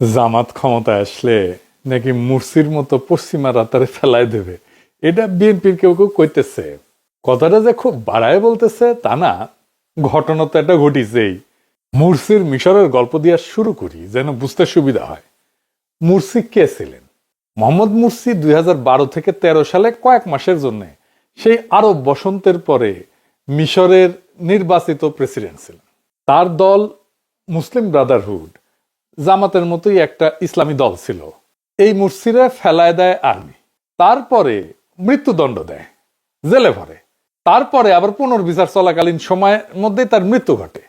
জামাত ক্ষমতায় আসলে নাকি মুরসির মতো পশ্চিমারা তারে ফেলায় দেবে, এটা বিএনপির কেউ কেউ কইতেছে। কথাটা যে খুব বাড়ায় বলতেছে তা না, ঘটনা তো এটা ঘটিছেই। মুরসির মিশরের গল্প দিয়ে শুরু করি যেন বুঝতে সুবিধা হয়। মুরসি কে ছিলেন? মোহাম্মদ মুরসি 2012 থেকে 13 সালে কয়েক মাসের জন্য সেই আরব বসন্তের পরে মিশরের নির্বাচিত প্রেসিডেন্ট ছিলেন। তার দল মুসলিম ব্রাদারহুড, জামাতের মতোই একটা ইসলামী দল ছিল। এই মুরসিরা ফেলায় দেয় আর্মি, তারপরে মৃত্যুদণ্ড দেয়, জেলে ভরে, তারপরে আবার পুনর্বিচার চলাকালীন সময়ের মধ্যে তার মৃত্যু ঘটে।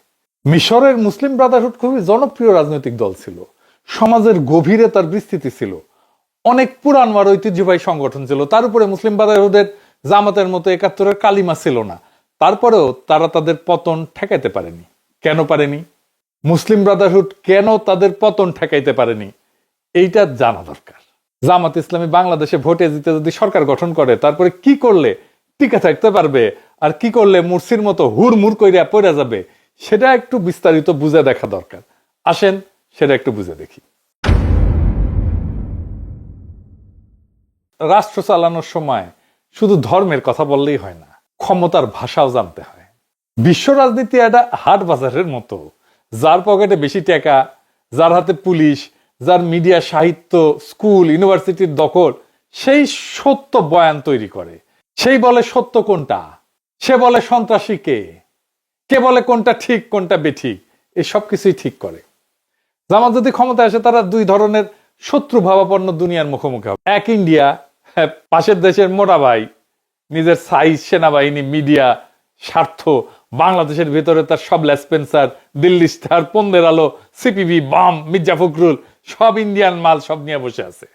মিশরের মুসলিম ব্রাদারহুড খুবই জনপ্রিয় রাজনৈতিক দল ছিল, সমাজের গভীরে তার বিস্তৃতি ছিল, অনেক পুরানমার ঐতিহ্যবাহী সংগঠন ছিল। তার উপরে মুসলিম ব্রাদারহুডের জামাতের মতো 71-এর কালিমা ছিল না। তারপরেও তারা তাদের পতন ঠেকাইতে পারেনি। কেন পারেনি? মুসলিম ব্রাদারহুড কেন তাদের পতন ঠেকাইতে পারেনি, এইটা জানা দরকার। জামাত ইসলামী বাংলাদেশে ভোটে জিতে যদি সরকার গঠন করে, তারপরে কি করলে টিকে থাকতে পারবে আর কি করলে মুরসির মতো হুড়মুড় কইরা পড়ে যাবে, সেটা একটু বিস্তারিত বুঝে দেখা দরকার। আসেন সেটা একটু বুঝে দেখি। রাষ্ট্র চালানোর সময় শুধু ধর্মের কথা বললেই হয় না, ক্ষমতার ভাষাও জানতে হয়। বিশ্ব রাজনীতি একটা হাট বাজারের মতো। যার পকেটে বেশি টাকা, যার হাতে পুলিশ, যার মিডিয়া, সাহিত্য, স্কুল, ইউনিভার্সিটির দখল, সেই সত্য বয়ান তৈরি করে। সেই বলে সত্য কোনটা, সে বলে সন্ত্রাসী কে, কে বলে কোনটা ঠিক কোনটা বেঠিক, এই সব কিছুই ঠিক করে। জামাত যদি ক্ষমতায় আসে, তারা দুই ধরনের শত্রু ভাবাপন্ন দুনিয়ার মুখোমুখি হবে। এক ইন্ডিয়া, পাশের দেশের মোটা ভাই, নিজের সাইজ, সেনাবাহিনী, মিডিয়া, স্বার্থ, বাংলাদেশের ভেতরে তার সব লেসপেন্সার, দিল্লি স্টার, পন্দের আলো, সিপিবি, বাম, মির্জা ফখরুল, সব ইন্ডিয়ান মাল, সব নিয়ে বসে আছে।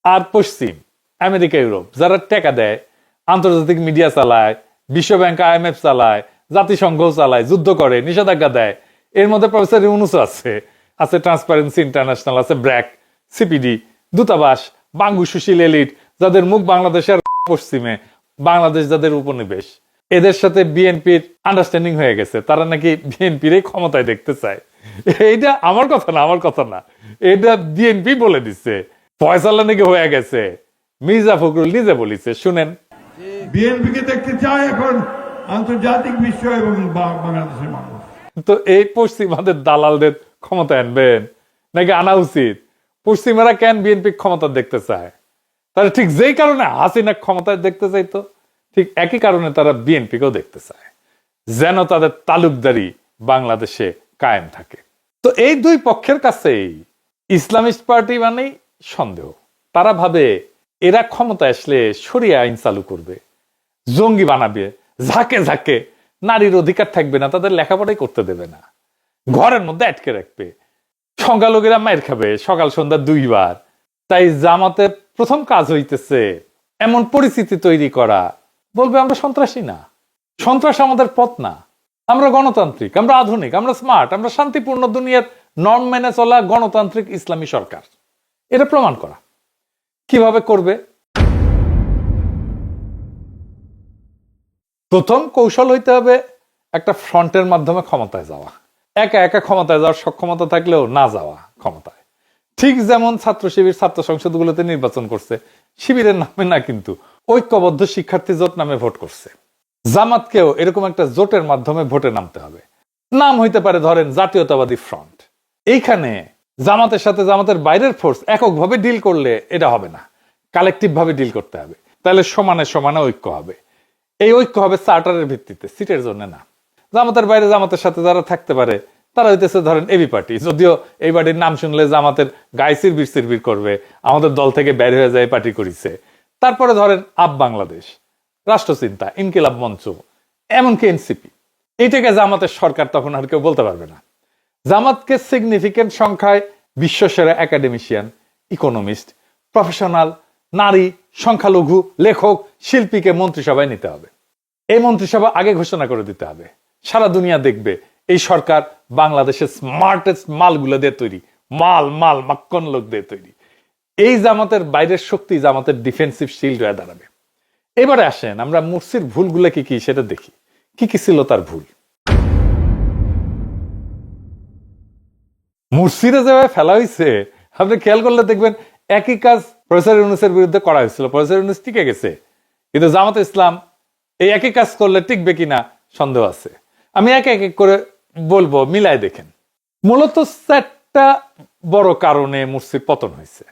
আর পশ্চিম, আমেরিকা, ইউরোপ, যারা টাকা দেয়, আন্তর্জাতিক মিডিয়া চালায়, বিশ্বব্যাংক, IMF চালায়, জাতিসংঘ চালায়, যুদ্ধ করে, নিষেধাজ্ঞা দেয়। এর মধ্যে প্রফেসর ইউনূস আছে, আছে ট্রান্সপারেন্সি ইন্টারন্যাশনাল, আছে ব্র্যাক, সিপিডি, দূতাবাস, বাঙ্গু, সুশীল, এলিট, যাদের মুখ বাংলাদেশের পশ্চিমে, বাংলাদেশ যাদের উপনিবেশ। এদের সাথে বিএনপির আন্ডারস্ট্যান্ডিং হয়ে গেছে, তারা নাকি বিএনপির ক্ষমতায় দেখতে চায়। এইটা আমার কথা না, আমার কথা না, এটা বিএনপি বলে দিচ্ছে। ফয়সালা নাকি হয়ে গেছে, মির্জা ফখরুল নিজে বলিছে, শুনেন। বিএনপিকে দেখতে চায় এখন আন্তর্জাতিক বিশ্ব এবং বাংলাদেশের মানুষ। তো এই পশ্চিমাদের দালালদের ক্ষমতা আনবেন নাকি আনা উচিত? পশ্চিমারা কেন বিএনপি ক্ষমতা দেখতে চায়? তারা ঠিক যেই কারণে হাসিনা ক্ষমতায় দেখতে চাইতো, ঠিক একই কারণে তারা বিএনপিকেও দেখতে চায়, যেন তাদের তালুকদারি বাংলাদেশে কায়েম থাকে। তো এই দুই পক্ষের কাছেই ইসলামিস্ট পার্টি মানেই সন্দেহ। তারা ভাবে এরা ক্ষমতায় আসলে শরিয়া আইন চালু করবে, জঙ্গি বানাবে, ঝাঁকে ঝাঁকে নারীর অধিকার থাকবে না, তাদের লেখাপড়াই করতে দেবে না, ঘরের মধ্যে আটকে রাখবে, সংখ্যালঘুরা মায়ের খাবে সকাল সন্ধ্যা 2 বার। তাই জামাতের প্রথম কাজ হইতেছে এমন পরিস্থিতি তৈরি করা, বলবে আমরা সন্ত্রাসী না, সন্ত্রাস আমাদের পথ না, আমরা গণতান্ত্রিক, আমরা আধুনিক, আমরা স্মার্ট, আমরা শান্তিপূর্ণ দুনিয়ার নর্ম মেনে চলা গণতান্ত্রিক ইসলামী সরকার। এটা প্রমাণ করা। কিভাবে করবে? প্রথম কৌশল হইতে হবে একটা ফ্রন্টের মাধ্যমে ক্ষমতায় যাওয়া। একা একা ক্ষমতায় যাওয়ার সক্ষমতা থাকলেও না যাওয়া ক্ষমতায়। ঠিক যেমন ছাত্র শিবির ছাত্র সংসদগুলোতে নির্বাচন করছে, শিবিরের নামে না, কিন্তু ঐক্যবদ্ধ শিক্ষার্থী জোট নামে ভোট করছে। জামাতকেও এরকম একটা জোটের মাধ্যমে ভোটে নামতে হবে। নাম হইতে পারে ধরেন জাতীয়তাবাদী ফ্রন্ট। এইখানে জামাতের সাথে জামাতের বাইরের ফোর্স এককভাবে ডিল করলে এটা হবে না, কালেকটিভ ভাবে ডিল করতে হবে। তাহলে সমানে সমানে ঐক্য হবে। এই ঐক্য হবে চার্টারের ভিত্তিতে, সিটের জন্য না। জামাতের বাইরে জামাতের সাথে যারা থাকতে পারে তারা হইতেছে ধরেন এবি পার্টি, যদিও এই পার্টির নাম শুনলে জামাতের গায়ে চিরবির চিরবির করবে, আমাদের দল থেকে বের হয়ে যায় পার্টি করেছে। তারপরে ধরেন আপ বাংলাদেশ, রাষ্ট্রচিন্তা, ইনকিলাব মঞ্চ, এমনকি এনসিপি। এইটাকে জামাতের সরকার তখন আর কেউ বলতে পারবে না। জামাতকে সিগনিফিকেন্ট সংখ্যায় বিশ্বসেরা একাডেমিশিয়ান, ইকোনমিস্ট, প্রফেশনাল, নারী, সংখ্যালঘু, লেখক, শিল্পীকে মন্ত্রিসভায় নিতে হবে। এই মন্ত্রিসভা আগে ঘোষণা করে দিতে হবে, সারা দুনিয়া দেখবে এই সরকার বাংলাদেশের স্মার্টেস্ট মালগুলো দিয়ে তৈরি, মাল মাল মাক্কন লোক দিয়ে তৈরি। এই জামাতের বাইরের শক্তি জামাতের ডিফেন্সিভ শিল্ড হয়ে দাঁড়াবে। এবারে আসেন আমরা মুরসির ভুলগুলো কি কি সেটা দেখি। কি কি ছিল তার ভুল? মুরসিরে যেভাবে ফেলা হয়েছে, আপনি খেয়াল করলে দেখবেন একই কাজ প্রফেসর ইউনূসের বিরুদ্ধে করা হয়েছিল। প্রফেসর ইউনূস টিকে গেছে, কিন্তু জামাত ইসলাম এই একই কাজ করলে টিকবে কিনা সন্দেহ আছে। আমি এক এক করে বলবো, মিলাই দেখেন। মূলত 4টা বড় কারণে মুরসির পতন হয়েছে।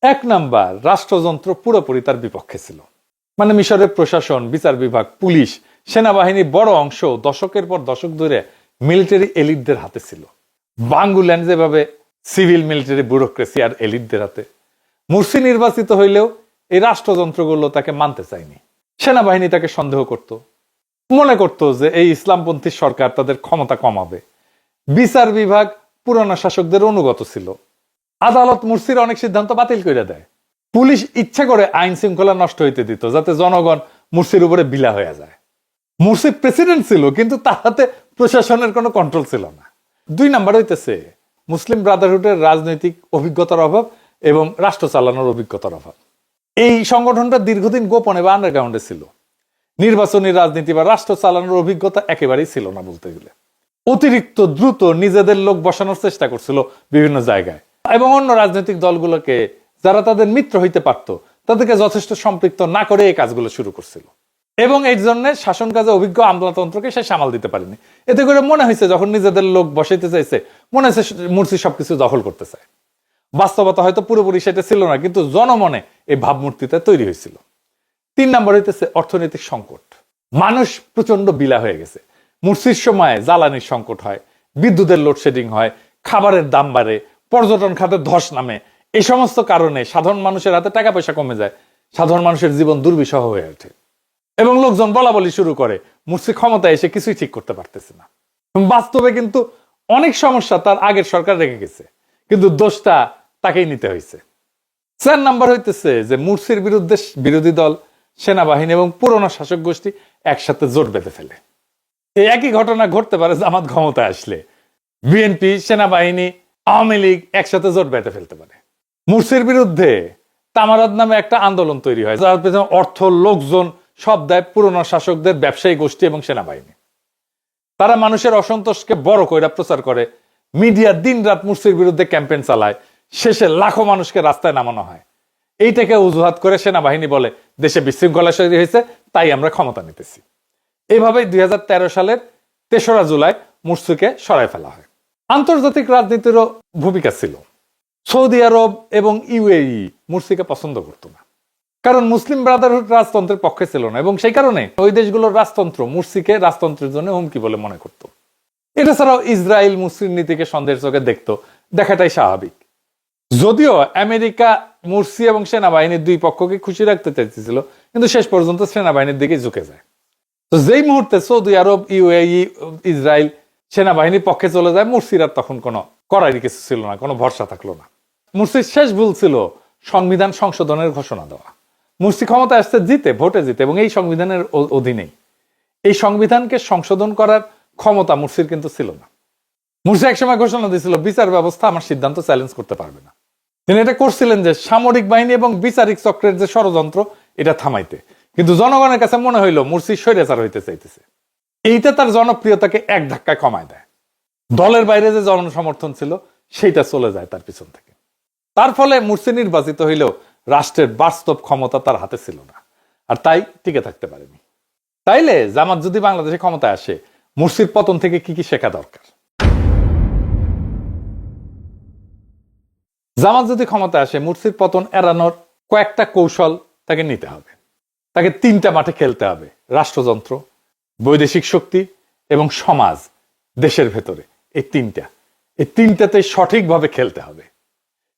1 নাম্বার, রাষ্ট্রযন্ত্র পুরোপুরি তার বিপক্ষে ছিল। মানে মিশরের প্রশাসন, বিচার বিভাগ, পুলিশ, সেনাবাহিনীর বড় অংশ দশকের পর দশক ধরে মিলিটারি এলিটদের হাতে ছিল। বাঙ্গুল্যান্ড যেভাবে সিভিল মিলিটারি ব্যুরোক্রেসি আর এলিটদের হাতে। মুরসি নির্বাচিত হইলেও এই রাষ্ট্রযন্ত্রগুলো তাকে মানতে চায়নি। সেনাবাহিনী তাকে সন্দেহ করত, মনে করত যে এই ইসলামপন্থী সরকার তাদের ক্ষমতা কমাবে। বিচার বিভাগ পুরানো শাসকদের অনুগত ছিল। আদালত মুরসির অনেক সিদ্ধান্ত বাতিল করে দেয়। পুলিশ ইচ্ছা করে আইন শৃঙ্খলা নষ্ট হইতে দিত, যাতে জনগণ মুরসির উপরে বিলা হয়ে যায়। মুরসি প্রেসিডেন্ট ছিল, কিন্তু তার হাতে প্রশাসনের কোনো কন্ট্রোল ছিল না। 2 নাম্বার হইতেছে মুসলিম ব্রাদারহুডের রাজনৈতিক অভিজ্ঞতার অভাব এবং রাষ্ট্র চালানোর অভিজ্ঞতার অভাব। এই সংগঠনটা দীর্ঘদিন গোপনে বা আন্ডারগ্রাউন্ডে ছিল। নির্বাচনী রাজনীতি বা রাষ্ট্র চালানোর অভিজ্ঞতা একেবারেই ছিল না বলতে গেলে। অতিরিক্ত দ্রুত নিজেদের লোক বসানোর চেষ্টা করছিল বিভিন্ন জায়গায়, এবং অন্য রাজনৈতিক দলগুলোকে, যারা তাদের মিত্র হইতে পারত, তাদেরকে যথেষ্ট সম্পৃক্ত না করে এই কাজগুলো শুরু করছিল। এবং এই জন্য শাসন কাজে অভিজ্ঞ আমলাতন্ত্রকে সে সামাল দিতে পারেনি। এতে করে মনে হয়েছে যখন নিজেদের লোক বসাইতে চাইছে, মনে হয়েছে মুরসি সবকিছু দখল করতে চায়। বাস্তবতা হয়তো পুরোপুরি সেটা ছিল না, কিন্তু জনমনে এই ভাবমূর্তিটা তৈরি হয়েছিল। 3 নাম্বার হইতেছে অর্থনৈতিক সংকট। মানুষ প্রচন্ড বিলা হয়ে গেছে। মুরসির সময় জ্বালানির সংকট হয়, বিদ্যুতের লোডশেডিং হয়, খাবারের দাম বাড়ে, পর্যটন খাতে ধস নামে। এই সমস্ত কারণে সাধারণ মানুষের হাতে টাকা পয়সা কমে যায়, সাধারণ মানুষের জীবন দুর্বিষহ হয়ে ওঠে, এবং লোকজন বলা বলি শুরু করে মুরসি ক্ষমতায় এসে কিছুই ঠিক করতে পারতেছে না। বাস্তবে কিন্তু অনেক সমস্যা তার আগের সরকার রেখে গেছে, কিন্তু দোষটা তাকেই নিতে হয়েছে। 4 নাম্বার হইতেছে যে মুরসির বিরুদ্ধে বিরোধী দল, সেনাবাহিনী এবং পুরনো শাসক গোষ্ঠী একসাথে জোট বেঁধে ফেলে। এই একই ঘটনা ঘটতে পারে জামাত ক্ষমতায় আসলে। বিএনপি, সেনাবাহিনী, আওয়ামী লীগ একসাথে জোট বেঁধে ফেলতে পারে। মুরসির বিরুদ্ধে তামারাদ নামে একটা আন্দোলন তৈরি হয়, যার পেছনে অর্থ, লোকজন সব দেয় পুরনো শাসকদের ব্যবসায়ী গোষ্ঠী এবং সেনাবাহিনী। তারা মানুষের অসন্তোষকে বড় কইরা প্রচার করে, মিডিয়া দিন রাত মুরসির বিরুদ্ধে ক্যাম্পেইন চালায়। শেষে লাখো মানুষকে রাস্তায় নামানো হয়। এইটাকে অজুহাত করে সেনাবাহিনী বলে দেশে বিশৃঙ্খলা তৈরি হয়েছে, তাই আমরা ক্ষমতা নিতেছি। এইভাবেই 2013 সালের 3রা জুলাই মুরসিকে সরায় ফেলা হয়। আন্তর্জাতিক রাজনীতিরও ভূমিকা ছিল। সৌদি আরব এবং ইউএই মুরসিকে পছন্দ করত না, কারণ মুসলিম ব্রাদারহুড রাজতন্ত্রের পক্ষে ছিল না, এবং সেই কারণে ওই দেশগুলোর রাজতন্ত্র মুরসিকে রাজতন্ত্রের জন্য হুমকি বলে মনে করত। এটা ছাড়াও ইসরায়েল মুসলিম নীতিকে সন্দেহের চোখে দেখত, দেখাটাই স্বাভাবিক। যদিও আমেরিকা মুরসি এবং সেনাবাহিনীর 2 পক্ষকে খুশি রাখতে চাইছিল, কিন্তু শেষ পর্যন্ত সেনাবাহিনীর দিকে ঝুঁকে যায়। তো যেই মুহূর্তে সৌদি আরব, ইউএই, ইসরায়েল সেনাবাহিনীর পক্ষে চলে যায়, মুরসির আর তখন কোনো করারই কিছু ছিল না, কোনো ভরসা থাকলো না। মুরসির শেষ ভুল ছিল সংবিধান সংশোধনের ঘোষণা দেওয়া। মুরসি ক্ষমতা আসছে ভোটে জিতে, এবং এই সংবিধানের অধীনেই। এই সংবিধানকে সংশোধন করার ক্ষমতা মুরসির কিন্তু ছিল না। মুরসি একসময় ঘোষণা দিয়েছিল, বিচার ব্যবস্থা আমার সিদ্ধান্ত চ্যালেঞ্জ করতে পারবে না। তিনি এটা করছিলেন যে সামরিক বাহিনী এবং বিচারিক চক্রের যে ষড়যন্ত্র, এটা থামাইতে। কিন্তু জনগণের কাছে মনে হইল মুরসি স্বৈরাচার হইতে চাইতেছে। এইটা তার জনপ্রিয়তাকে এক ধাক্কায় কমায় দেয়। দলের বাইরে যে জনসমর্থন ছিল, সেইটা চলে যায় তার পিছন থেকে। তার ফলে মুরসি নির্বাচিত হইলেও রাষ্ট্রের বাস্তব ক্ষমতা তার হাতে ছিল না, আর তাই টিকে থাকতে পারেনি। তাইলে জামাত যদি বাংলাদেশে ক্ষমতায় আসে, মুরসির পতন থেকে কি কি শেখা দরকার? জামাত যদি ক্ষমতায় আসে, মুরসির পতন এড়ানোর কয়েকটা কৌশল তাকে নিতে হবে। তাকে 3টা মাঠে খেলতে হবে: রাষ্ট্রযন্ত্র, বৈদেশিক শক্তি এবং সমাজ, দেশের ভেতরে। এই 3টাতে সঠিকভাবে খেলতে হবে।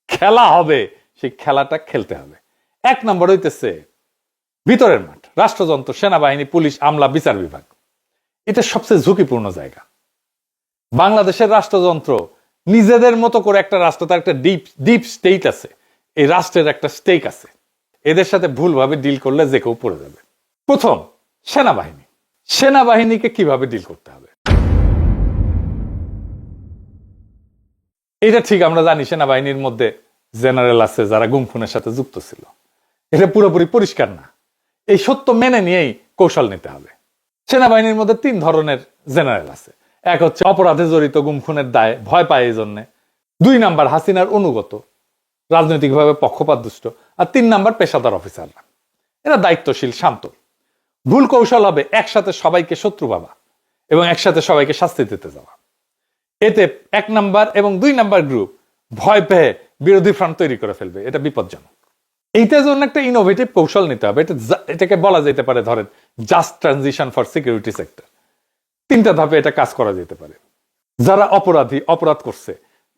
খেলা হবে, সেই খেলাটা খেলতে হবে। 1 নম্বর হইতেছে ভিতরের মাঠ, রাষ্ট্রযন্ত্র, সেনাবাহিনী, পুলিশ, আমলা, বিচার বিভাগ। এটা সবচেয়ে ঝুঁকিপূর্ণ জায়গা। বাংলাদেশের রাষ্ট্রযন্ত্র নিজেদের মতো করে একটা রাষ্ট্র, তার একটা ডিপ স্টেট আছে। এই রাষ্ট্রের একটা স্টেক আছে। এদের সাথে ভুলভাবে ডিল করলে যে কেউ পড়ে যাবে। প্রথম, সেনাবাহিনী। সেনাবাহিনীকে কিভাবে ডিল করতে হবে এটা ঠিক আমরা জানি। সেনাবাহিনীর মধ্যে জেনারেল আছে যারা গুম খুনের সাথে যুক্ত ছিল। এটা পুরোপুরি পরিষ্কার না। এই সত্য মেনে নিয়েই কৌশল নিতে হবে। সেনাবাহিনীর মধ্যে 3 ধরনের জেনারেল আছে। এক হচ্ছে অপরাধে জড়িত, গুম খুনের দায়ে ভয় পায়, এই জন্যে 2 নাম্বার হাসিনার অনুগত, রাজনৈতিকভাবে পক্ষপাতদুষ্ট। আর 3 নাম্বার পেশাদার অফিসাররা, এরা দায়িত্বশীল, শান্ত। ভুল কৌশল হবে একসাথে সবাইকে শত্রু ভাবা এবং একসাথে সবাইকে শাস্তি দিতে যাওয়া। এতে 1 নাম্বার এবং 2 নাম্বার গ্রুপ ভয় পেয়ে বিরোধী ফ্রন্ট তৈরি করে ফেলবে, এটা বিপজ্জনক। এইটার জন্য একটা ইনোভেটিভ কৌশল নিতে হবে। এটাকে বলা যেতে পারে ধরেন just transition for security sector. 3টা ধাপে এটা কাজ করা যেতে পারে। যারা অপরাধ করছে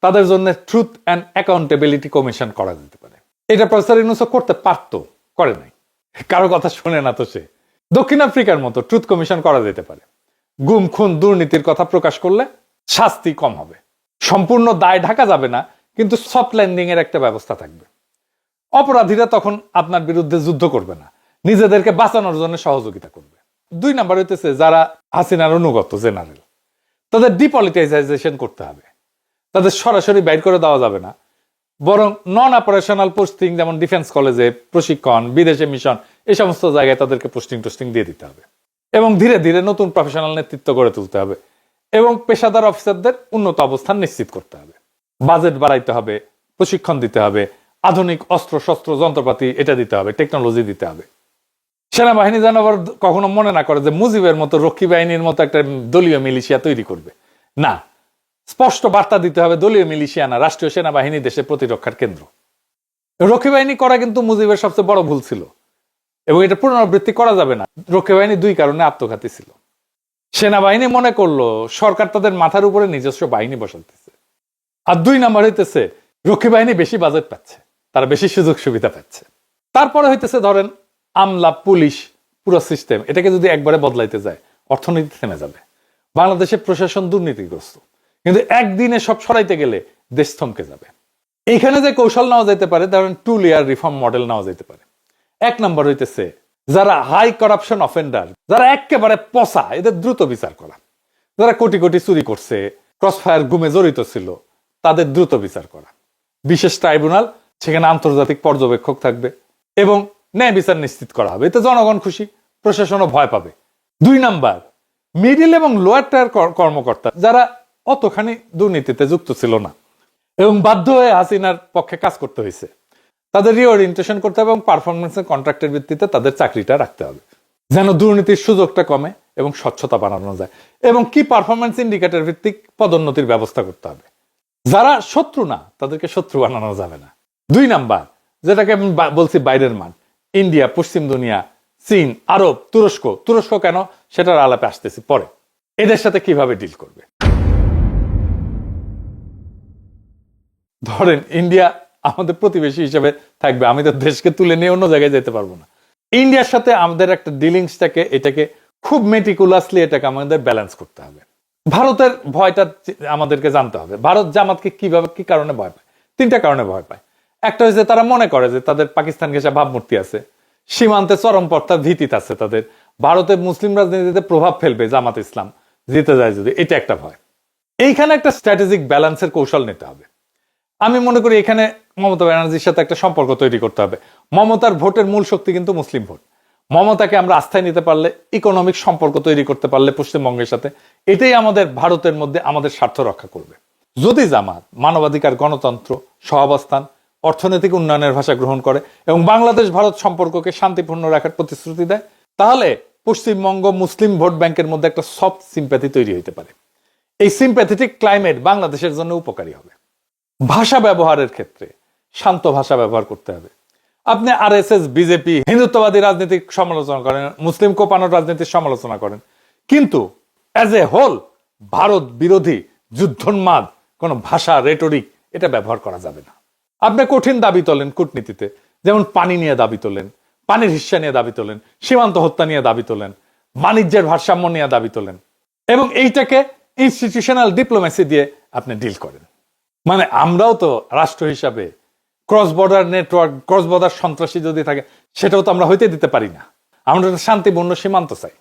তাদের জন্য ট্রুথ অ্যান্ড অ্যাকাউন্টেবিলিটি কমিশন করা যেতে পারে। এটা প্রফেসর ইউনূস করতে পারতো, করে নাই, কারো কথা শুনে না তো সে। দক্ষিণ আফ্রিকার মতো ট্রুথ কমিশন করা যেতে পারে। গুম খুন দুর্নীতির কথা প্রকাশ করলে শাস্তি কম হবে, সম্পূর্ণ দায় ঢাকা যাবে না, কিন্তু সফট ল্যান্ডিং এর একটা ব্যবস্থা থাকবে। অপরাধীরা তখন আপনার বিরুদ্ধে যুদ্ধ করবে না, নিজেদেরকে বাঁচানোর জন্য সহযোগিতা করবে। 2 নাম্বার হইতেছে যারা হাসিনার অনুগত জেনারেল, তাদের ডিপলিটিসাইজেশন করতে হবে। তাদের সরাসরি বাইর করে দেওয়া যাবে না, বরং নন অপারেশনাল পোস্টিং, যেমন ডিফেন্স কলেজে প্রশিক্ষণ, বিদেশে মিশন, এই সমস্ত জায়গায় তাদেরকে পোস্টিং দিয়ে দিতে হবে। এবং ধীরে ধীরে নতুন প্রফেশনাল নেতৃত্ব গড়ে তুলতে হবে এবং পেশাদার অফিসারদের উন্নত অবস্থান নিশ্চিত করতে হবে। বাজেট বাড়াইতে হবে, প্রশিক্ষণ দিতে হবে, আধুনিক অস্ত্র শস্ত্র যন্ত্রপাতি এটা দিতে হবে, টেকনোলজি দিতে হবে। সেনাবাহিনী যেন আবার কখনো মনে না করে যে মুজিবের মতো রক্ষী বাহিনীর মতো একটা দলীয় মিলিশিয়া তৈরি করবে। না, স্পষ্ট বার্তা দিতে হবে দলীয় মিলিশিয়া না, রাষ্ট্রীয় সেনাবাহিনী দেশের প্রতিরক্ষার কেন্দ্র। রক্ষী বাহিনী করা কিন্তু মুজিবের সবচেয়ে বড় ভুল ছিল এবং এটা পুনরাবৃত্তি করা যাবে না। রক্ষী বাহিনী 2 কারণে আত্মঘাতী ছিল। সেনাবাহিনী মনে করলো সরকার তাদের মাথার উপরে নিজস্ব বাহিনী বসাতেছে। আর 2 নাম্বার হইতেছে রক্ষী বাহিনী বেশি বাজেট পাচ্ছে, তারা বেশি সুযোগ সুবিধা পাচ্ছে। তারপরে হইতেছে ধরেন আমলা, পুলিশ, পুরো সিস্টেম, এটাকে যদি একবারে বদলাইতে যায় অর্থনীতি থেমে যাবে। বাংলাদেশের প্রশাসন দুর্নীতিগ্রস্ত, কিন্তু একদিনে সব সরাইতে গেলে দেশ থমকে যাবে। এইখানে যে কৌশল নেওয়া যেতে পারে, ধরেন 2 লেয়ার রিফর্ম মডেল নেওয়া যেতে পারে। 1 নম্বর হইতেছে যারা হাই করাপশন অফেন্ডার, যারা একেবারে পচা, এদের দ্রুত বিচার করা। যারা কোটি কোটি চুরি করছে, ক্রসফায়ার গুমে জড়িত ছিল, তাদের দ্রুত বিচার করা। বিশেষ ট্রাইব্যুনাল, সেখানে আন্তর্জাতিক পর্যবেক্ষক থাকবে এবং ন্যায় বিচার নিশ্চিত করা হবে। এতে জনগণ খুশি, প্রশাসনও ভয় পাবে। 2 নাম্বার মিডিল এবং লোয়ার টায়ার কর্মকর্তা, যারা অতখানি দুর্নীতিতে যুক্ত ছিল না এবং বাধ্য হয়ে হাসিনার পক্ষে কাজ করতে হয়েছে, তাদের রিওরিয়েন্টেশন করতে হবে এবং পারফরমেন্সের কন্ট্রাক্টের ভিত্তিতে তাদের চাকরিটা রাখতে হবে, যেন দুর্নীতির সুযোগটা কমে এবং স্বচ্ছতা বাড়ানো যায়। এবং কি পারফরমেন্স ইন্ডিকেটর ভিত্তিক পদোন্নতির ব্যবস্থা করতে হবে। যারা শত্রু না তাদেরকে শত্রু বানানো যাবে না। 2 নাম্বার, যেটাকে আমি বলছি বাইরের মান, ইন্ডিয়া, পশ্চিম দুনিয়া, চীন, আরব, তুরস্ক কেন সেটার আলাপে আসতেছি পরে। এদের সাথে কিভাবে ডিল করবে? ধরেন ইন্ডিয়া আমাদের প্রতিবেশী হিসেবে থাকবে, আমি তো দেশকে তুলে নিয়ে অন্য জায়গায় যেতে পারবো না। ইন্ডিয়ার সাথে আমাদের একটা ডিলিংসটাকে, এটাকে খুব মেটিকুলাসলি এটাকে আমাদের ব্যালেন্স করতে হবে। ভারতের ভয়টা আমাদেরকে জানতে হবে। ভারত জামাতকে কিভাবে, কি কারণে ভয় পায়? 3টা কারণে ভয় পায়। একটা হচ্ছে তারা মনে করে যে তাদের পাকিস্তান ঘেঁষা ভাবমূর্তি আছে, সীমান্তে চরমপন্থার ভীতিতে আছে তাদের, ভারতের মুসলিম রাজনীতিতে প্রভাব ফেলবে জামাত ইসলাম জিতে যায় যদি, এটা একটা ভয়। এইখানে একটা স্ট্র্যাটেজিক ব্যালেন্সের কৌশল নিতে হবে। আমি মনে করি এখানে মমতা ব্যানার্জির সাথে একটা সম্পর্ক তৈরি করতে হবে। মমতার ভোটের মূল শক্তি কিন্তু মুসলিম ভোট। মমতাকে আমরা আস্থায় নিতে পারলে, ইকোনমিক সম্পর্ক তৈরি করতে পারলে পশ্চিমবঙ্গের সাথে, এটাই আমাদের ভারতের মধ্যে আমাদের স্বার্থ রক্ষা করবে। যদি জামাত মানবাধিকার, গণতন্ত্র, সহাবস্থান, অর্থনৈতিক উন্নয়নের ভাষা গ্রহণ করে এবং বাংলাদেশ ভারত সম্পর্ককে শান্তিপূর্ণ রাখার প্রতিশ্রুতি দেয়, তাহলে পশ্চিমবঙ্গ মুসলিম ভোট ব্যাংকের মধ্যে একটা সফট সিম্প্যাথি তৈরি হতে পারে। এই সিম্প্যাথেটিক ক্লাইমেট বাংলাদেশের জন্য উপকারী হবে। ভাষা ব্যবহারের ক্ষেত্রে শান্ত ভাষা ব্যবহার করতে হবে। আপনি আরএসএস, বিজেপি, হিন্দুত্ববাদী রাজনীতির সমালোচনা করেন, মুসলিম কোপানোর রাজনীতির সমালোচনা করেন, কিন্তু অ্যাজ এ হোল ভারত বিরোধী যুদ্ধোন্মাদ কোন ভাষা, রেটরিক এটা ব্যবহার করা যাবে না। আপনি কঠিন দাবি তোলেন কূটনীতিতে, যেমন পানি নিয়ে দাবি তোলেন, পানির হিস্সা নিয়ে দাবি তোলেন, সীমান্ত হত্যা নিয়ে দাবি তোলেন, বাণিজ্যের ভারসাম্য নিয়ে দাবি তোলেন এবং এইটাকে ইনস্টিটিউশনাল ডিপ্লোমেসি দিয়ে আপনি ডিল করেন। মানে আমরাও তো রাষ্ট্র হিসাবে cross border network, cross border সন্ত্রাসী যদি থাকে সেটাও তো আমরা হইতে দিতে পারি না। আমরা তো শান্তিপূর্ণ সীমান্ত চাই,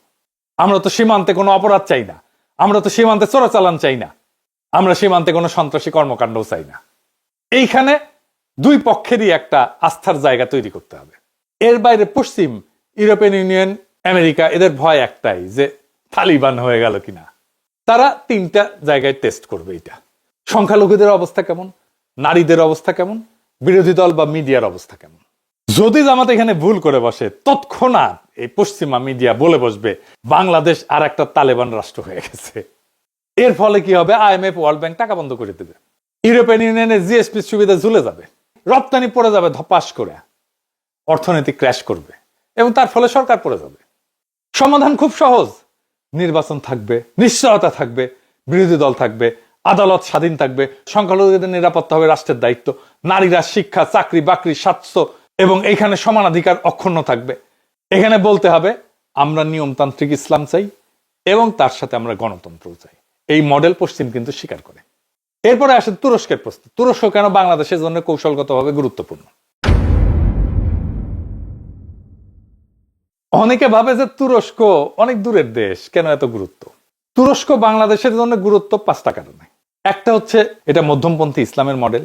আমরা তো সীমান্তে কোনো অপরাধ চাই না, আমরা তো সীমান্তে চোরাচালান চাই না, আমরা সীমান্তে কোনো সন্ত্রাসী কর্মকাণ্ডও চাই না। এইখানে 2 পক্ষেরই একটা আস্থার জায়গা তৈরি করতে হবে। এর বাইরে পশ্চিম, ইউরোপিয়ান ইউনিয়ন, আমেরিকা, এদের ভয় একটাই যে তালিবান হয়ে গেল কিনা। তারা 3টা জায়গায় টেস্ট করবে। এটা সংখ্যালঘুদের অবস্থা কেমন, নারীদের অবস্থা কেমন, বিরোধী দল বা মিডিয়ার অবস্থা কেমন। যদি জামাত এখানে ভুল করে বসে, তৎক্ষণাৎ এই পশ্চিমা মিডিয়া বলে বসবে বাংলাদেশ আর একটা তালেবান রাষ্ট্র হয়ে গেছে। এর ফলে কি হবে, IMF ওয়ার্ল্ড ব্যাংক টাকা বন্ধ করে দেবে, ইউরোপিয়ান ইউনিয়নের জিএসপি সুবিধা ঝুলে যাবে, রপ্তানি পড়ে যাবে ধপাস করে, অর্থনীতি ক্র্যাশ করবে এবং তার ফলে সরকার পড়ে যাবে। সমাধান খুব সহজ, নির্বাচন থাকবে, নিশ্চয়তা থাকবে, বিরোধী দল থাকবে, আদালত স্বাধীন থাকবে, সংখ্যালঘুদের নিরাপত্তা হবে রাষ্ট্রের দায়িত্ব, নারীরা শিক্ষা, চাকরি বাকরি, স্বাস্থ্য এবং এখানে সমানাধিকার অক্ষুণ্ণ থাকবে। এখানে বলতে হবে আমরা নিয়মতান্ত্রিক ইসলাম চাই এবং তার সাথে আমরা গণতন্ত্রও চাই। এই মডেল পশ্চিম কিন্তু স্বীকার করে। এরপরে আসে তুরস্কের প্রশ্ন। তুরস্ক কেন বাংলাদেশের জন্য কৌশলগতভাবে গুরুত্বপূর্ণ? অনেকে ভাবে যে তুরস্ক অনেক দূরের দেশ, কেন এত গুরুত্ব? তুরস্ক বাংলাদেশের জন্য গুরুত্ব 5টা কারণে। একটা হচ্ছে এটা মধ্যমপন্থী ইসলামের মডেল,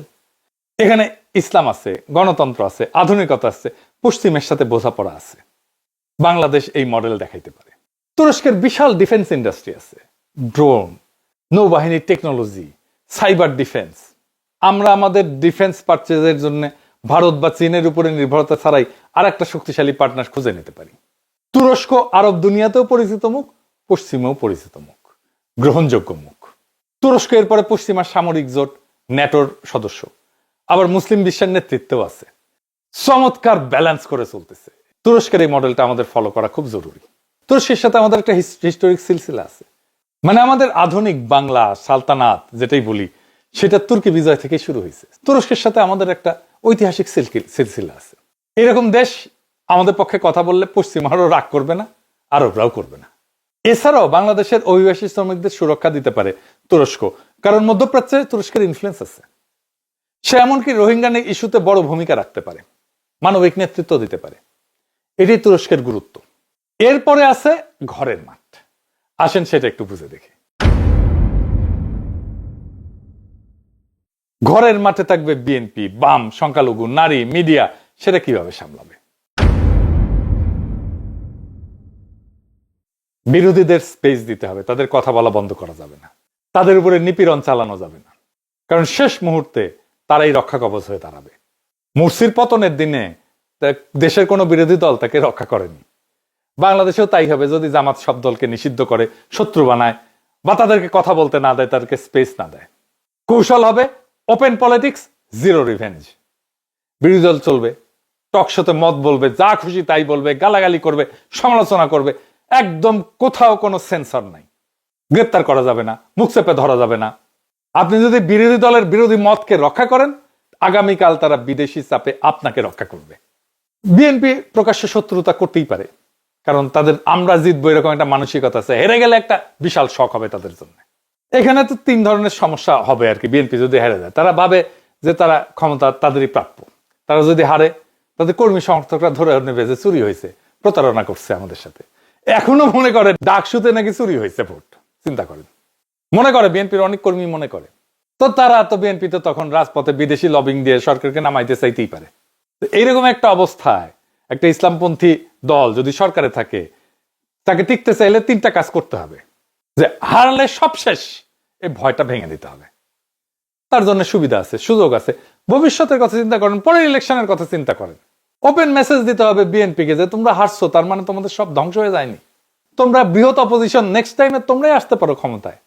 এখানে ইসলাম আছে, গণতন্ত্র আছে, আধুনিকতা আছে, পশ্চিমের সাথে বোঝাপড়া আছে। বাংলাদেশ এই মডেল দেখাইতে পারে। তুরস্কের বিশাল ডিফেন্স ইন্ডাস্ট্রি আছে, ড্রোন, নৌবাহিনীর টেকনোলজি, সাইবার ডিফেন্স। আমরা আমাদের ডিফেন্স পারচেজের জন্য ভারত বা চীনের উপরে নির্ভরতা ছাড়াই আর একটা শক্তিশালী পার্টনার খুঁজে নিতে পারি। তুরস্ক আরব দুনিয়াতেও পরিচিত মুখ, পশ্চিমেও পরিচিত মুখ, গ্রহণযোগ্য মুখ। তুরস্ক এরপরে পশ্চিমা সামরিক জোট ন্যাটোর সদস্য, আবার মুসলিম বিশ্বের নেতৃত্বেও আছে। চমৎকার ব্যালেন্স করে চলতেছে। তুরস্কের এই মডেলটা আমাদের ফলো করা খুব জরুরি। তুরস্কের সাথে আমাদের একটা হিস্টোরিক সিলসিলা আছে, মানে আমাদের আধুনিক বাংলা সালতানাত যেটাই বলি সেটা তুর্কি বিজয় থেকে শুরু হয়েছে। তুরস্কের সাথে আমাদের একটা ঐতিহাসিক সিলসিলা আছে। এরকম দেশ আমাদের পক্ষে কথা বললে পশ্চিমারও রাগ করবে না, আরবরাও করবে না। এছাড়াও বাংলাদেশের অভিবাসী শ্রমিকদের সুরক্ষা দিতে পারে তুরস্ক, কারণ মধ্যপ্রাচ্যে তুরস্কের ইনফ্লুয়েন্স আছে। সে এমনকি রোহিঙ্গা ইস্যুতে বড় ভূমিকা রাখতে পারে, মানবিক নেতৃত্ব দিতে পারে। এটি তুরস্কের গুরুত্ব। এরপরে আছে ঘরের মাঠ। আসেন সেটা একটু বুঝে দেখি। ঘরের মাঠে থাকবে বিএনপি, বাম, সংখ্যালঘু, নারী, মিডিয়া। সেটা কিভাবে সামলাবে? বিরোধীদের স্পেস দিতে হবে, তাদের কথা বলা বন্ধ করা যাবে না, তাদের উপরে নিপীড়ন চালানো যাবে না, কারণ শেষ মুহূর্তে তারাই রক্ষা কবচ হয়ে দাঁড়াবে। মুরসির পতনের দিনে দেশের কোনো বিরোধী দল তাকে রক্ষা করেনি। বাংলাদেশেও তাই হবে যদি জামাত সব দলকে নিষিদ্ধ করে, শত্রু বানায়, বা তাদেরকে কথা বলতে না দেয়, তাদেরকে স্পেস না দেয়। কৌশল হবে ওপেন পলিটিক্স, জিরো রিভেঞ্জ। বিরোধী দল চলবে, টকশোতে মত বলবে, যা খুশি তাই বলবে, গালাগালি করবে, সমালোচনা করবে, একদম কোথাও কোনো সেন্সর নাই। গ্রেপ্তার করা যাবে না, মুখ চেপে ধরা যাবে না। আপনি যদি বিরোধী দলের বিরোধী মতকে রক্ষা করেন, আগামীকাল তারা বিদেশি চাপে আপনাকে রক্ষা করবে। বিএনপি প্রকাশ্য শত্রুতা করতেই পারে, কারণ তাদের আমরা জিতবো এরকম একটা মানসিকতা আছে। হেরে গেলে একটা বিশাল শক হবে তাদের জন্য। এখানে তো 3 ধরনের সমস্যা হবে আর কি। বিএনপি যদি হেরে যায়, তারা ভাবে যে তারা ক্ষমতা তাদেরই প্রাপ্য। তারা যদি হারে, তাদের কর্মী সমর্থকরা ধরে নেবে যে চুরি হয়েছে, প্রতারণা করছে আমাদের সাথে। এখনো মনে করে ডাকসুতে নাকি চুরি হয়েছে ভোট। চিন্তা করেন, মনে করে বিএনপির অনেক কর্মী মনে করে। তো তারা তো বিএনপি তো তখন রাজপথে বিদেশি লবিং দিয়ে সরকারকে নামাইতে চাইতেই পারে। এইরকম একটা অবস্থায় একটা ইসলামপন্থী দল যদি সরকারে থাকে, তাকে টিকতে চাইলে 3টা কাজ করতে হবে। যে হারলে সব শেষ, এই ভয়টা ভেঙে দিতে হবে। তার জন্য সুবিধা আছে, সুযোগ আছে। ভবিষ্যতের কথা চিন্তা করেন, পরের ইলেকশনের কথা চিন্তা করেন। ওপেন মেসেজ দিতে হবে বিএনপিকে যে তোমরা হারছো, তার মানে তোমাদের সব ধ্বংস হয়ে যায়নি। তোমরা বৃহৎ অপোজিশন, নেক্সট টাইমে তোমরাই আসতে পারো ক্ষমতায়।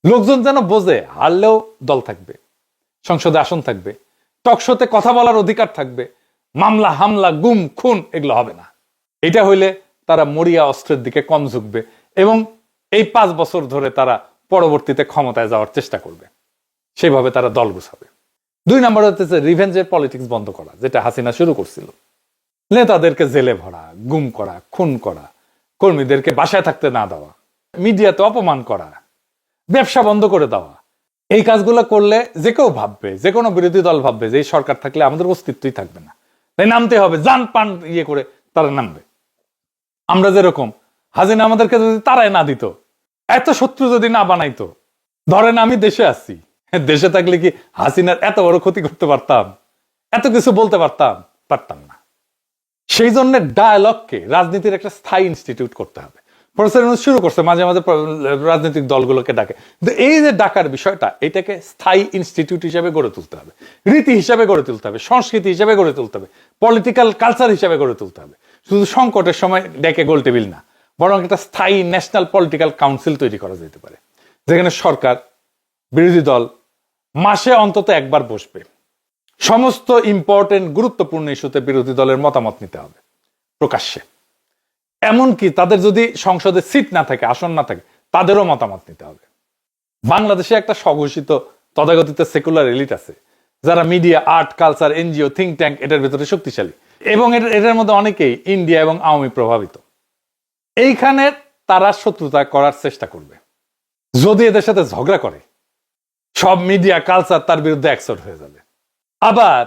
লোকজন যেন বোঝে হারলেও দল থাকবে, সংসদে আসন থাকবে, টকশোতে কথা বলার অধিকার থাকবে, মামলা হামলা গুম খুন এগুলো হবে না। এটা হইলে তারা মরিয়া অস্ত্রের দিকে কম ঝুঁকবে এবং এই 5 বছর ধরে তারা পরবর্তীতে ক্ষমতায় যাওয়ার চেষ্টা করবে। সেইভাবে তারা দল গুছাবে। 2 নম্বর হচ্ছে রিভেঞ্জের পলিটিক্স বন্ধ করা, যেটা হাসিনা শুরু করছিল। নেতাদেরকে জেলে ভরা, গুম করা, খুন করা, কর্মীদেরকে বাসায় থাকতে না দেওয়া, মিডিয়াতে অপমান করা, ব্যবসা বন্ধ করে দেওয়া। এই কাজগুলো করলে যে কেউ ভাববে, যে কোনো বিরোধী দল ভাববে যে এই সরকার থাকলে আমাদের অস্তিত্বই থাকবে না, তাই নামতে হবে, জান পান ইয়ে করে তারা নামবে। আমরা যেরকম হাসিনা আমাদেরকে যদি তারাই না দিত, এত শত্রু যদি না বানাইতো, ধরেন আমি দেশে আছি, দেশে থাকলে কি হাসিনার এত বড় ক্ষতি করতে পারতাম? এত কিছু বলতে পারতাম না। সেই জন্য ডায়ালগকে রাজনীতির একটা স্থায়ী ইনস্টিটিউট করতে হবে। প্রফেসর ইউনূস শুরু করছে মাঝে মাঝে রাজনৈতিক দলগুলোকে ডাকে, কিন্তু এই যে ডাকার বিষয়টা, এটাকে স্থায়ী ইনস্টিটিউট হিসেবে গড়ে তুলতে হবে, রীতি হিসেবে গড়ে তুলতে হবে, সংস্কৃতি হিসেবে গড়ে তুলতে হবে, পলিটিক্যাল কালচার হিসেবে গড়ে তুলতে হবে। শুধু সংকটের সময় ডেকে গোল টেবিল না, বরং একটা স্থায়ী ন্যাশনাল পলিটিক্যাল কাউন্সিল তৈরি করা যেতে পারে, যেখানে সরকার, বিরোধী দল মাসে অন্তত একবার বসবে। সমস্ত ইম্পর্টেন্ট গুরুত্বপূর্ণ ইস্যুতে বিরোধী দলের মতামত নিতে হবে প্রকাশ্যে। এমনকি তাদের যদি সংসদে সিট না থাকে, আসন না থাকে, তাদেরও মতামত নিতে হবে। বাংলাদেশে একটা স্বঘোষিত তথাকথিত সেকুলার এলিট আছে, যারা media, art, culture, NGO, think tank এটার ভিতরে শক্তিশালী, এবং এটার মধ্যে অনেকেই ইন্ডিয়া এবং আওয়ামী প্রভাবিত। এইখানে তারা শত্রুতা করার চেষ্টা করবে। যদি এদের সাথে ঝগড়া করে, সব মিডিয়া, কালচার তার বিরুদ্ধে অ্যাকসেপ্ট হয়ে যাবে। আবার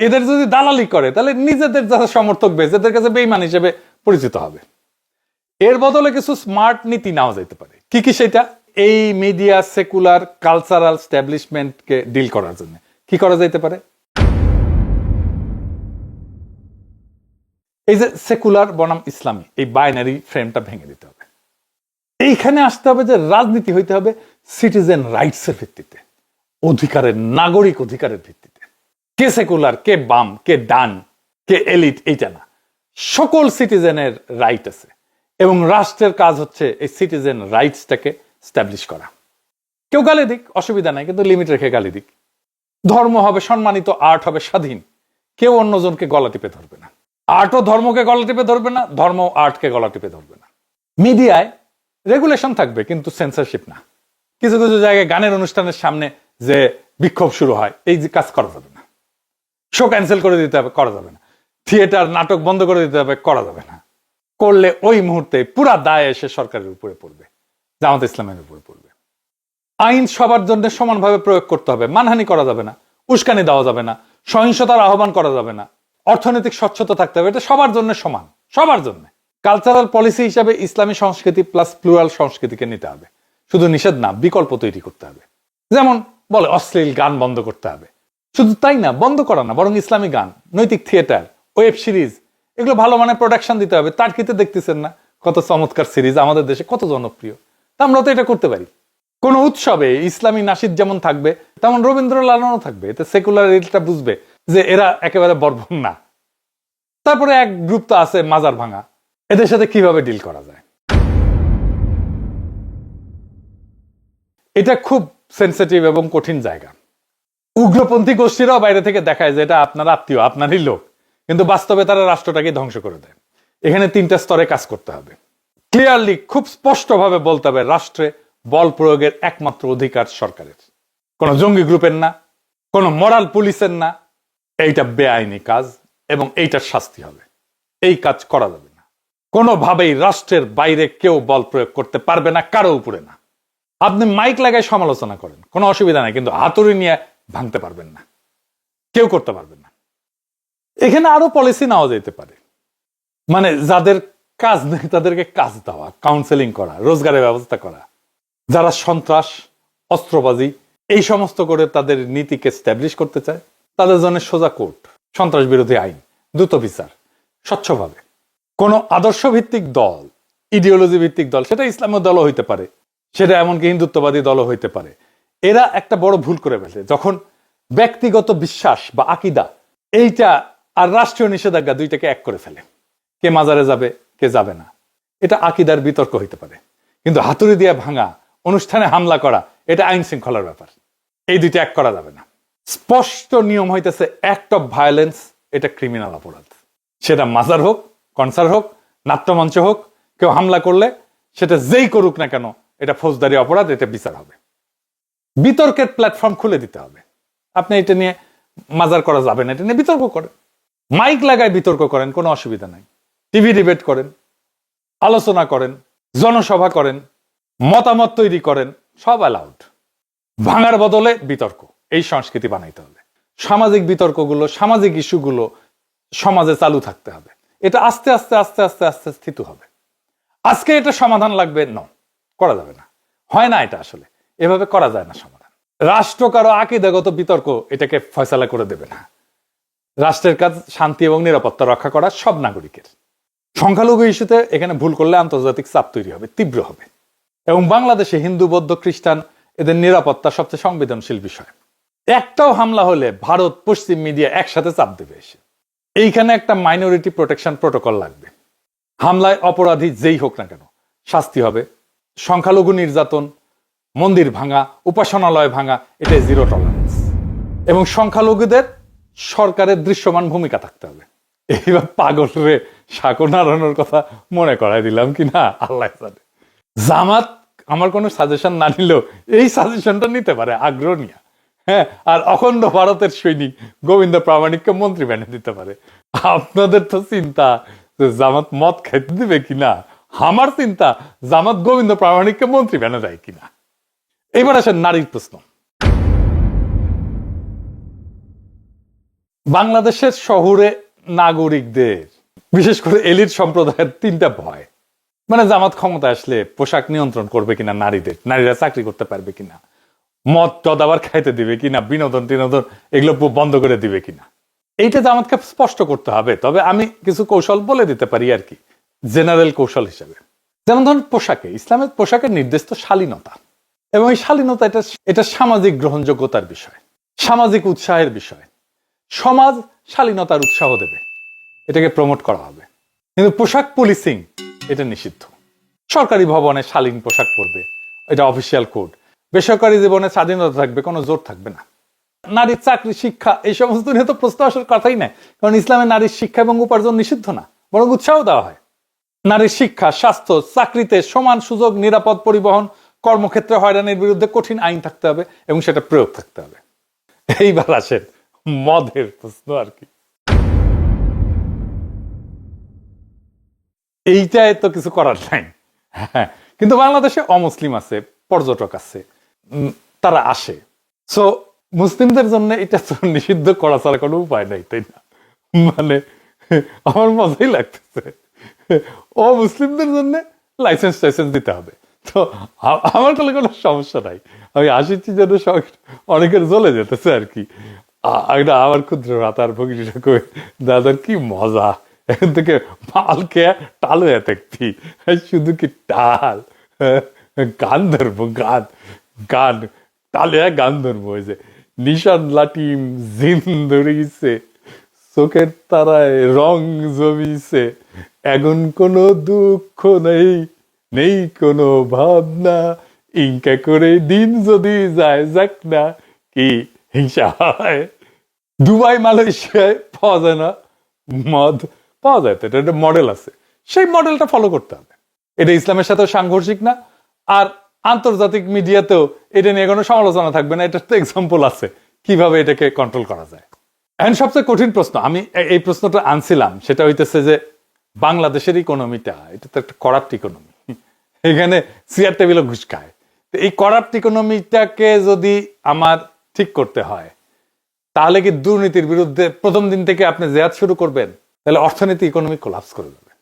এদের যদি দালালি করে, তাহলে নিজেদের যারা সমর্থক বেশ এদের কাছে বেঈমান হিসেবে পরিচিত হবে। এর বদলে কিছু স্মার্ট নীতি নেওয়া যেতে পারে। কি কি সেটা? এই মিডিয়া, সেকুলার, কালচারাল স্ট্যাবলিশমেন্টকে ডিল করার জন্য কি করা যেতে পারে? এই যে সেকুলার বনাম ইসলামী, এই বাইনারি ফ্রেমটা ভেঙে দিতে হবে। এইখানে আসতে হবে যে রাজনীতি হইতে হবে সিটিজেন রাইটস এর ভিত্তিতে, অধিকারের, নাগরিক অধিকারের ভিত্তিতে। কে সেকুলার, কে বাম, কে ডান, কে এলিট, এইটা না, সকল সিটিজেনের রাইট আছে, এবং রাষ্ট্রের কাজ হচ্ছে এই সিটিজেন রাইটসটাকে স্ট্যাবলিশ করা। কেউ গালি দিক, অসুবিধা নাই, কিন্তু লিমিট রেখে গালি দিক। ধর্ম হবে সম্মানিত, আর্ট হবে স্বাধীন, কেউ অন্যজনকে গলা টিপে ধরবে না। আর্টও ধর্মকে গলা টিপে ধরবে না, ধর্ম আর্টকে গলা টিপে ধরবে না। মিডিয়ায় রেগুলেশন থাকবে, কিন্তু সেন্সরশিপ না। কিছু কিছু জায়গায় গানের অনুষ্ঠানের সামনে যে বিক্ষোভ শুরু হয়, এই যে কাজ করা যাবে না। শো ক্যান্সেল করে দিতে হবে, করা যাবে না। থিয়েটার, নাটক বন্ধ করে দিতে হবে, করা যাবে না। করলে ওই মুহূর্তে পুরা দায় এসে সরকারের উপরে পড়বে, জামাত ইসলামের উপরে পড়বে। আইন সবার জন্য সমানভাবে প্রয়োগ করতে হবে, মানহানি করা যাবে না, উস্কানি দেওয়া যাবে না, সহিংসতার আহ্বান করা যাবে না, অর্থনৈতিক স্বচ্ছতা থাকতে হবে, এটা সবার জন্য সমান, সবার জন্য। কালচারাল পলিসি হিসাবে ইসলামী সংস্কৃতি প্লাস প্লুরাল সংস্কৃতিকে নিতে হবে, শুধু নিষেধ না, বিকল্প তৈরি করতে হবে। যেমন বলে অশ্লীল গান বন্ধ করতে হবে, শুধু তাই না, বন্ধ করা না, বরং ইসলামী গান, নৈতিক থিয়েটার, ওয়েব সিরিজ, এগুলো ভালো মানের প্রোডাকশন দিতে হবে। তার ক্ষেত্রে দেখতেছেন না কত চমৎকার সিরিজ আমাদের দেশে, কত জনপ্রিয়। আমরা তো এটা করতে পারি। কোন উৎসবে ইসলামী নাশিদ যেমন থাকবে, তেমন রবীন্দ্র লালনও থাকবে। এতে সেকুলার এটা বুঝবে যে এরা একেবারে বর্বর না। তারপরে এক গ্রুপ তো আছে মাজার ভাঙা, এদের সাথে কিভাবে ডিল করা যায়? এটা খুব সেন্সিটিভ এবং কঠিন জায়গা। উগ্রপন্থী গোষ্ঠীরাও বাইরে থেকে দেখায় যে এটা আপনার আত্মীয়, আপনারই লোক, কিন্তু বাস্তবে তারা রাষ্ট্রটাকে ধ্বংস করে দেয়। এখানে তিনটা স্তরে কাজ করতে হবে। ক্লিয়ারলি, খুব স্পষ্টভাবে বলতে হবে, রাষ্ট্রে বল প্রয়োগের একমাত্র অধিকার সরকারের, কোন জঙ্গি গ্রুপের না, কোন মরাল পুলিশের না। এইটা বেআইনি কাজ এবং এইটার শাস্তি হবে। এই কাজ করা যাবে না। কোনোভাবেই রাষ্ট্রের বাইরে কেউ বল প্রয়োগ করতে পারবে না, কারো উপরে না। আপনি মাইক লাগায় সমালোচনা করেন, কোনো অসুবিধা নাই, কিন্তু হাতুড়ি নিয়ে ভাঙতে পারবেন না, কেউ করতে পারবেন না। এখানে আরো পলিসি নেওয়া যেতে পারে, মানে যাদের কাজ নেই তাদেরকে কাজ দেওয়া, কাউন্সেলিং করা, রোজগারের ব্যবস্থা করা। যারা সন্ত্রাস, অস্ত্রবাজি এই সমস্ত করে তাদের নীতিকে স্ট্যাবলিশ করতে চায়, তাদের জন্য সোজা কোর্ট, সন্ত্রাস বিরোধী আইন, দ্রুত বিচার, স্বচ্ছভাবে। কোন আদর্শ ভিত্তিক দল, ইডিওলজি ভিত্তিক দল, সেটা ইসলামের দলও হইতে পারে, সেটা এমনকি হিন্দুত্ববাদী দলও হইতে পারে, এরা একটা বড় ভুল করে ফেলে যখন ব্যক্তিগত বিশ্বাস বা আকিদা এইটা আর রাষ্ট্রীয় নিষেধাজ্ঞা দুইটাকে এক করে ফেলে। কে মাজারে যাবে, কে যাবে না, এটা আকিদার বিতর্ক হইতে পারে, কিন্তু হাতুড়ি দিয়ে ভাঙা, অনুষ্ঠানে হামলা করা, এটা আইন শৃঙ্খলার ব্যাপার। এই দুইটা এক করা যাবে না। স্পষ্ট নিয়ম হইতেছে অ্যাক্ট অফ ভায়োলেন্স, এটা ক্রিমিনাল অপরাধ। সেটা মাজার হোক, কনসার্ট হোক, নাট্যমঞ্চ হোক, কেউ হামলা করলে সেটা যেই করুক না কেন, এটা ফৌজদারি অপরাধ, এটা বিচার হবে। বিতর্কের প্ল্যাটফর্ম খুলে দিতে হবে। আপনি এটা নিয়ে মাজার করা যাবে না, এটা নিয়ে বিতর্ক করেন, মাইক লাগায় বিতর্ক করেন, কোনো অসুবিধা নাই। টিভি ডিবেট করেন, আলোচনা করেন, জনসভা করেন, মতামত তৈরি করেন, সব অ্যালাউড। ভাঙার বদলে বিতর্ক, এই সংস্কৃতি বানাইতে হবে। সামাজিক বিতর্কগুলো, সামাজিক ইস্যুগুলো সমাজে চালু থাকতে হবে। এটা আস্তে আস্তে আস্তে আস্তে আস্তে স্থিত হবে। আজকে এটা সমাধান লাগবে, করা যাবে না, হয় না, এটা আসলে এভাবে করা যায় না সমাধান। রাষ্ট্র কারো আকীদাগত বিতর্ক এটাকে ফয়সালা করে দেবে না। রাষ্ট্রের কাজ শান্তি এবং নিরাপত্তা রক্ষা করা সব নাগরিকের। সংখ্যালঘু ইস্যুতে এখানে ভুল করলে আন্তর্জাতিক চাপ তৈরি হবে, তীব্র হবে। এবং বাংলাদেশে হিন্দু, বৌদ্ধ, খ্রিস্টান এদের নিরাপত্তা সবচেয়ে সংবেদনশীল বিষয়। একটাও হামলা হলে ভারত, পশ্চিম মিডিয়া একসাথে চাপ দেবে এসে। এইখানে একটা মাইনরিটি প্রোটেকশন প্রোটোকল লাগবে। হামলায় অপরাধী যেই হোক না কেন শাস্তি হবে। সংখ্যালঘু নির্যাতন, মন্দির ভাঙা, উপাসনালয় ভাঙা, এটাই জিরো টলারেন্স। এবং সংখ্যালঘুদের সরকারের দৃশ্যমান ভূমিকা থাকতে হবে। এইবার পাগল রে সাঁকো নাড়ানোর কথা মনে করাই দিলাম কিনা আল্লাহ জানে। জামাত আমার কোনো সাজেশন না নিলেও এই সাজেশনটা নিতে পারে, আগ্রহ নিয়ে। হ্যাঁ, আর অখণ্ড ভারতের সৈনিক গোবিন্দ প্রামাণিককে মন্ত্রী বানিয়ে দিতে পারে। আপনাদের তো চিন্তা যে জামাত মদ খাইতে দিবে কিনা, আমার চিন্তা জামাত গোবিন্দ প্রামাণিককে মন্ত্রী বানিয়ে দেয় কিনা। এবার আসেন নারীর প্রশ্ন। বাংলাদেশের শহুরে নাগরিকদের, বিশেষ করে এলিট সম্প্রদায়ের তিনটা ভয়। মানে জামাত ক্ষমতা আসলে পোশাক নিয়ন্ত্রণ করবে কিনা নারীদের, নারীরা চাকরি করতে পারবে কিনা, মদ টদ আবার খাইতে দিবে কিনা, বিনোদন টিনোদন এগুলো বন্ধ করে দিবে কিনা। এইটা জামাতকে স্পষ্ট করতে হবে। তবে আমি কিছু কৌশল বলে দিতে পারি আর কি, জেনারেল কৌশল হিসেবে। যেমন ধরুন পোশাকে, ইসলামের পোশাকের নির্দেশ তো শালীনতা, এবং এই শালীনতা এটা সামাজিক গ্রহণযোগ্যতার বিষয়, সামাজিক উৎসাহের বিষয়। সমাজ শালীনতার উৎসাহ দেবে, এটাকে প্রমোট করা হবে। কিন্তু পোশাক পুলিশিং এটা নিষিদ্ধ। সরকারি ভবনে শালীন পোশাক পরবে, এটা অফিসিয়াল কোড। বেসরকারি জীবনে স্বাধীনতা থাকবে, কোনো জোর থাকবে না। নারীর চাকরি, শিক্ষা এই সমস্ত নিয়ে তো প্রশ্ন আসার কথাই নাই, কারণ ইসলামে নারীর শিক্ষা এবং উপার্জন নিষিদ্ধ না, বরং উৎসাহ দেওয়া হয়। নারীর শিক্ষা, স্বাস্থ্য, চাকরিতে সমান সুযোগ, নিরাপদ পরিবহন, কর্মক্ষেত্রে হয়রানির বিরুদ্ধে কঠিন আইন থাকতে হবে এবং সেটা প্রয়োগ থাকতে হবে। এইবার আসেন মদের প্রশ্ন আর কি। এইটাই তো কিছু করার নাই। হ্যাঁ, কিন্তু বাংলাদেশে অমুসলিম আছে, পর্যটক আছে, তারা আসে। সো মুসলিমদের জন্য এটা তো নিষিদ্ধ করা ছাড়া কোনো উপায় নাই, তাই না? মানে আমার মজাই লাগতেছে, ও মুসলিমদের জন্য লাইসেন্স টাইসেন্স দিতে হবে। তো আমার কোনো সমস্যা নাই, আমি আসিছি যেন অনেকের জ্বলে যেতেছে আর কি। আমার ক্ষুদ্র রাতার ভগিনীটা কই, দাদার কি মজা, এখান থেকে মাল খেয়ে টাল হয়ে থাকতি, শুধু কি টাল, গান ধরবো, গান গান টালে গান ধরবো। ওই যে নিশান লাটিম জিন ধরিছে, চোখের তারায় রং জমিছে, এখন কোনো দুঃখ নেই, নেই কোনো ভাবনা, ইনকা করে দিন যদি যায় যাক না, কি হিংসা হয়। দুবাই মালয়েশিয়ায় পাওয়া যায় না মদ, পাওয়া যায় তো, এটা একটা মডেল আছে, সেই মডেলটা ফলো করতে হবে। এটা ইসলামের সাথে সাংঘর্ষিক না, আর আন্তর্জাতিক মিডিয়াতেও এটা নিয়ে কোনো সমালোচনা থাকবে না। এটার তো এক্সাম্পল আছে কিভাবে এটাকে কন্ট্রোল করা যায়। এখন সবচেয়ে কঠিন প্রশ্ন, আমি এই প্রশ্নটা আনছিলাম, সেটা হইতেছে যে বাংলাদেশের ইকোনমিটা, এটা তো একটা করাপ্ট ইকোনমি, এখানে চেয়ার টেবিলও ঘুষ খায়। তো এই করাপ্ট ইকোনমিটাকে যদি আমার ঠিক করতে হয়, তাহলে কি দুর্নীতির বিরুদ্ধে প্রথম দিন থেকে আপনি জেহাদ শুরু করবেন? তাহলে অর্থনীতি, ইকোনমি কোলাপস করে যাবে।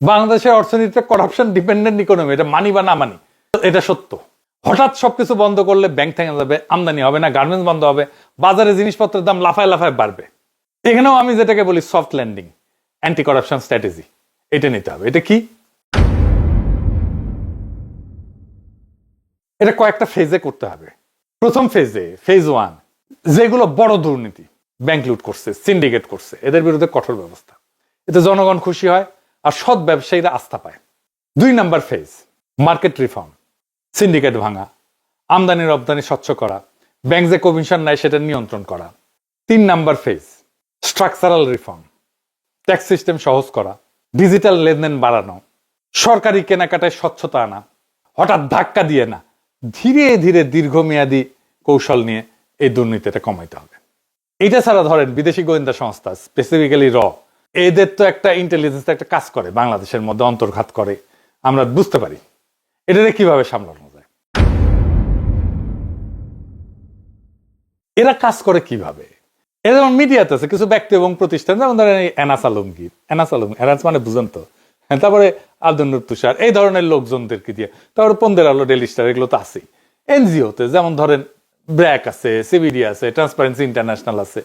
বাংলাদেশের অর্থনীতিটা করাপশন ডিপেন্ডেন্ট ইকোনমি, এটা মানি বা না মানি, এটা সত্য। হঠাৎ সবকিছু বন্ধ করলে ব্যাংক থেকে যাবে, আমদানি হবে না, গার্মেন্টস বন্ধ হবে, বাজারে জিনিসপত্রের দাম লাফায় লাফায় বাড়বে। এখানেও আমি যেটাকে বলি soft landing, anti corruption strategy, এটা নিতে হবে। এটা কি? এটা কয়েকটা ফেজে করতে হবে। প্রথম ফেজে, ফেজ 1, যেগুলো বড় দুর্নীতি, ব্যাংক লুট করছে, সিন্ডিকেট করছে, এদের বিরুদ্ধে কঠোর ব্যবস্থা, এতে জনগণ খুশি হয় আর সৎ ব্যবসায়ীরা আস্থা পায়। 2 number phase, market reform, syndicate ভাঙা, আমদানি রপ্তানি স্বচ্ছ করা, ব্যাংক যে কমিশন নেয় সেটা নিয়ন্ত্রণ করা। 3 number phase, structural reform, tax system সহজ করা, ডিজিটাল লেনদেন বাড়ানো, সরকারি কেনাকাটায় স্বচ্ছতা আনা, হঠাৎ ধাক্কা দিয়ে না, ধীরে ধীরে দীর্ঘমেয়াদী কৌশল নিয়ে এই দুর্নীতিটা কমাইতে হবে। এটা ছাড়া ধরেন বিদেশি গোয়েন্দা সংস্থা, স্পেসিফিক্যালি এদের তো একটা ইন্টেলিজেন্স একটা কাজ করে, বাংলাদেশের মধ্যে অন্তর্ঘাত করে, আমরা বুঝতে পারি। এটাকে কিভাবে সামলানো যায়, এরা কাজ করে কিভাবে। এরা যেমন মিডিয়াতে আছে কিছু ব্যক্তি এবং প্রতিষ্ঠান, যেমন ধরেন এনাস আলমগীর, এনাস মানে বুঝেন তো, তারপরে আব্দুল নূর তুষার, এই ধরনের লোকজনদেরকে দিয়ে, তারপরে পন্দের আলো, ডেলি স্টার, এগুলো তো আছেই। এনজিওতে যেমন ধরেন ব্র্যাক আছে, সিবিডি আছে, ট্রান্সপারেন্সি ইন্টারন্যাশনাল আছে,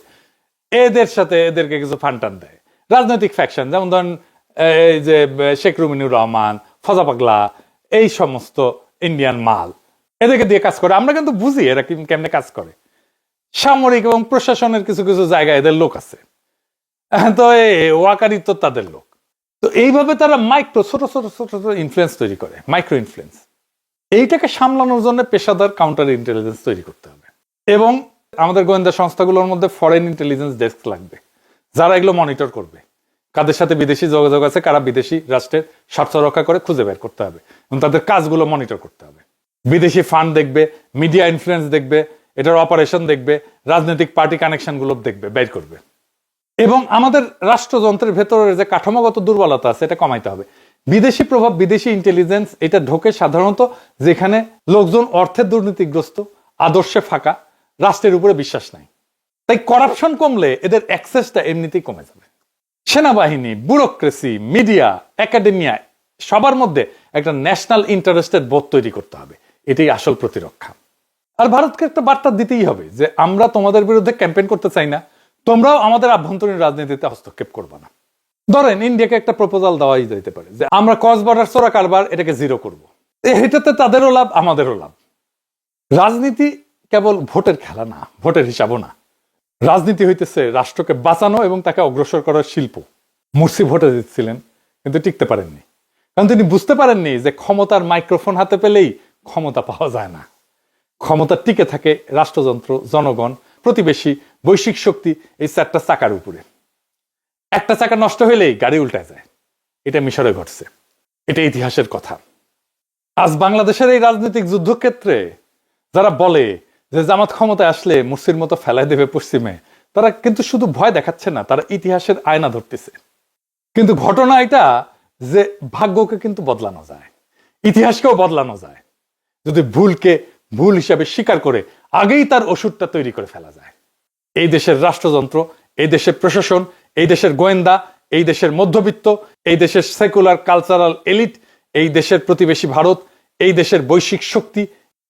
এদের সাথে এদেরকে কিছু ফান্ড টান দেয়। রাজনৈতিক ফ্যাকশন, যেমন ধরেন এই যে শেখ রুমিনুর রহমান, ফজা পাগলা, এই সমস্ত ইন্ডিয়ান মাল এদেরকে দিয়ে কাজ করে। আমরা কিন্তু বুঝি এরা কেমনে কাজ করে। সামরিক এবং প্রশাসনের কিছু কিছু জায়গায় এদের লোক আছে, তো ওয়াকারি তো তাদের লোক। তো এইভাবে তারা মাইক্রো ছোট ছোট ছোট ছোট ইনফ্লুয়েন্স তৈরি করে, মাইক্রো ইনফ্লুয়েন্স। এইটাকে সামলানোর জন্য পেশাদার কাউন্টার ইন্টেলিজেন্স তৈরি করতে হবে, এবং আমাদের গোয়েন্দা সংস্থাগুলোর মধ্যে ফরেন ইন্টেলিজেন্স ডেস্ক লাগবে, যারা এগুলো মনিটর করবে। কাদের সাথে বিদেশি যোগাযোগ আছে, কারা বিদেশি রাষ্ট্রের স্বার্থ রক্ষা করে খুঁজে বের করতে হবে, এবং তাদের কাজগুলো মনিটর করতে হবে। বিদেশি ফান্ড দেখবে, মিডিয়া ইনফ্লুয়েন্স দেখবে, এটার অপারেশন দেখবে, রাজনৈতিক পার্টি কানেকশন গুলো দেখবে, বের করবে। এবং আমাদের রাষ্ট্রযন্ত্রের ভেতরে যে কাঠামোগত দুর্বলতা আছে এটা কমাইতে হবে। বিদেশি প্রভাব, বিদেশি ইন্টেলিজেন্স এটা ঢোকে সাধারণত যেখানে লোকজন অর্থের দুর্নীতিগ্রস্ত, আদর্শে ফাঁকা, রাষ্ট্রের উপরে বিশ্বাস নাই। তাই করাপশন কমলে এদের অ্যাক্সেসটা এমনিতেই কমে যাবে। সেনাবাহিনী, ব্যুরোক্রেসি, মিডিয়া, একাডেমিয়া সবার মধ্যে একটা ন্যাশনাল ইন্টারেস্টেড বোধ তৈরি করতে হবে। এটাই আসল প্রতিরক্ষা। আর ভারতকে একটা বার্তা দিতেই হবে যে আমরা তোমাদের বিরুদ্ধে ক্যাম্পেইন করতে চাই না, তোমরাও আমাদের আভ্যন্তরীণ রাজনীতিতে হস্তক্ষেপ করবে না। ধরেন ইন্ডিয়াকে একটা প্রপোজাল দেওয়াই যেতে পারে যে আমরা ক্রস বর্ডার চোরা কারবার এটাকে জিরো করব। এটাতে তাদেরও লাভ, আমাদেরও লাভ। রাজনীতি কেবল ভোটের খেলা না, ভোটের হিসাবও না। রাজনীতি হইতেছে রাষ্ট্রকে বাঁচানো এবং তাকে অগ্রসর করার শিল্প। মুরসি ভোটে জিতছিলেন কিন্তু টিকতে পারেননি, কারণ তিনি বুঝতে পারেননি যে ক্ষমতার মাইক্রোফোন হাতে পেলেই ক্ষমতা পাওয়া যায় না। ক্ষমতা টিকে থাকে রাষ্ট্রযন্ত্র, জনগণ, প্রতিবেশী, বৈশ্বিক শক্তি, এই চারটা চাকার উপরে। একটা চাকা নষ্ট হইলেই গাড়ি উল্টায় যায়। এটা মিশরে ঘটছে, এটা ইতিহাসের কথা। আজ বাংলাদেশের এই রাজনৈতিক যুদ্ধক্ষেত্রে যারা বলে যে জামাত ক্ষমতায় আসলে মুরসির মতো ফেলাই দেবে পশ্চিমে, তারা কিন্তু শুধু ভয় দেখাচ্ছে না, তারা ইতিহাসের আয়না ধরতেছে। কিন্তু ঘটনা এটা যে ভাগ্যকে কিন্তু বদলানো যায়, ইতিহাসকেও বদলানো যায়, যদি ভুলকে ভুল হিসাবে স্বীকার করে আগেই তার ওষুধটা তৈরি করে ফেলা যায়। এই দেশের রাষ্ট্রযন্ত্র, এই দেশের প্রশাসন, এই দেশের গোয়েন্দা, এই দেশের মধ্যবিত্ত, এই দেশের সেকুলার কালচারাল এলিট, এই দেশের প্রতিবেশী ভারত, এই দেশের বৈশ্বিক শক্তি,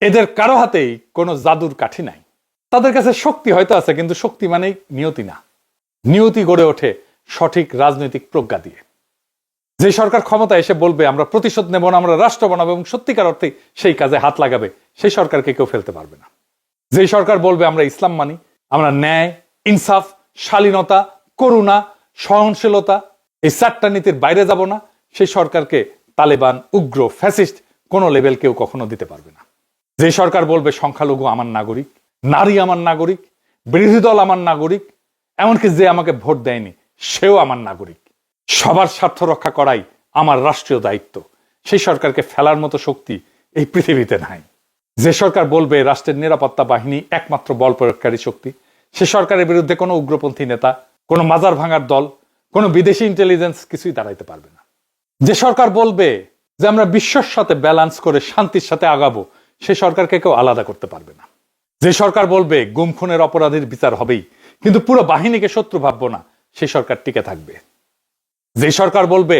এদের কারো হাতেই কোনো জাদুর কাঠি নাই। তাদের কাছে শক্তি হয়তো আছে, কিন্তু শক্তি মানেই নিয়তি না। নিয়তি গড়ে ওঠে সঠিক রাজনৈতিক প্রজ্ঞা দিয়ে। যে সরকার ক্ষমতা এসে বলবে আমরা প্রতিশোধ নেব না, আমরা রাষ্ট্র বানাবো, এবং সত্যিকার অর্থে সেই কাজে হাত লাগাবে, সেই সরকারকে কেউ ফেলতে পারবে না। যে সরকার বলবে আমরা ইসলাম মানি, আমরা ন্যায়, ইনসাফ, শালীনতা, করুণা, সহনশীলতা, এই চারটা নীতির বাইরে যাব না, সেই সরকারকে তালেবান, উগ্র, ফ্যাসিস্ট কোনো লেভেল কেউ কখনো দিতে পারবে না। যে সরকার বলবে সংখ্যালঘু আমার নাগরিক, নারী আমার নাগরিক, বিরোধী দল আমার নাগরিক, এমনকি যে আমাকে ভোট দেয়নি সেও আমার নাগরিক, সবার স্বার্থ রক্ষা করাই আমার রাষ্ট্রীয় দায়িত্ব, সেই সরকারকে ফেলার মতো শক্তি এই পৃথিবীতে নাই। যে সরকার বলবে রাষ্ট্রের নিরাপত্তা বাহিনী একমাত্র বল প্রয়োগকারী শক্তি, সে সরকারের বিরুদ্ধে কোনো উগ্রপন্থী নেতা, কোনো মাজার ভাঙার দল, কোনো বিদেশি ইন্টেলিজেন্স কিছুই দাঁড়াইতে পারবে না। যে সরকার বলবে যে আমরা বিশ্বর সাথে ব্যালেন্স করে শান্তির সাথে আগাবো, সে সরকারকে কেউ আলাদা করতে পারবে না। যে সরকার বলবে গুম খুনের অপরাধীর বিচার হবেই, কিন্তু পুরো বাহিনীকে শত্রু ভাববো না, সেই সরকার টিকে থাকবে। যে সরকার বলবে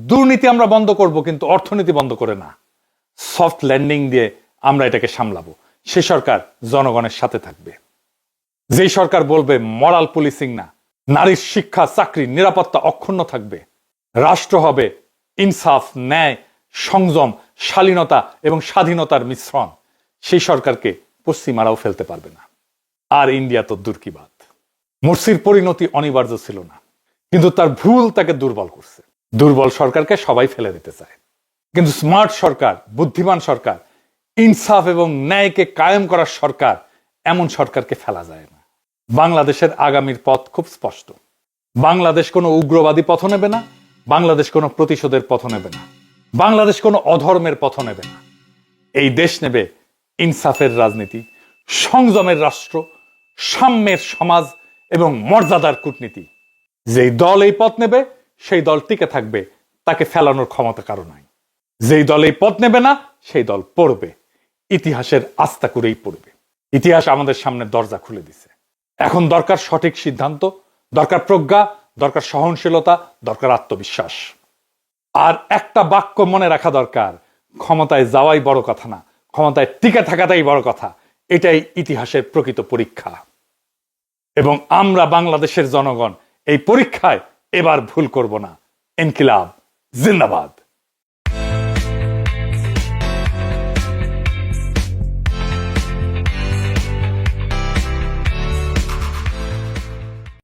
দুর্নীতি আমরা বন্ধ করব কিন্তু অর্থনীতি বন্ধ করে না, সফট ল্যান্ডিং দিয়ে আমরা এটাকে সামলাবো, সে সরকার জনগণের সাথে থাকবে। যে সরকার বলবে মরাল পুলিশিং না, নারীর শিক্ষা, চাকরি, নিরাপত্তা অক্ষুণ্ণ থাকবে, রাষ্ট্র হবে ইনসাফ, ন্যায়, সংযম, শালীনতা এবং স্বাধীনতার মিশ্রণ, সেই সরকারকে পশ্চিমারাও ফেলতে পারবে না। আর ইন্ডিয়া তো দূর কি বাত। মুরসির পরিণতি অনিবার্য ছিল না, কিন্তু তার ভুল তাকে দুর্বল করছে। দুর্বল সরকারকে সবাই ফেলে দিতে চায়, কিন্তু স্মার্ট সরকার, বুদ্ধিমান সরকার, ইনসাফ এবং ন্যায়কে কায়েম করার সরকার, এমন সরকারকে ফেলা যায় না। বাংলাদেশের আগামীর পথ খুব স্পষ্ট। বাংলাদেশ কোনো উগ্রবাদী পথ নেবে না, বাংলাদেশ কোনো প্রতিশোধের পথ নেবে না, বাংলাদেশ কোনো অধর্মের পথ নেবে না। এই দেশ নেবে ইনসাফের রাজনীতি, সংযমের রাষ্ট্র, সাম্যের সমাজ এবং মর্যাদার কূটনীতি। যেই দল এই পথ নেবে সেই দল টিকে থাকবে, তাকে ফেলানোর ক্ষমতা কারো নাই। যেই দল এই পথ নেবে না সেই দল পড়বে, ইতিহাসের আস্থা করেই পড়বে। ইতিহাস আমাদের সামনে দরজা খুলে দিছে। এখন দরকার সঠিক সিদ্ধান্ত, দরকার প্রজ্ঞা, দরকার সহনশীলতা, দরকার আত্মবিশ্বাস। আর একটা বাক্য মনে রাখা দরকার, ক্ষমতায় যাওয়াই বড় কথা না, ক্ষমতায় টিকে থাকাটাই বড় কথা। এটাই ইতিহাসের প্রকৃত পরীক্ষা, এবং আমরা বাংলাদেশের জনগণ এই পরীক্ষায় এবার ভুল করব না, ইনকিলাব জিন্দাবাদ।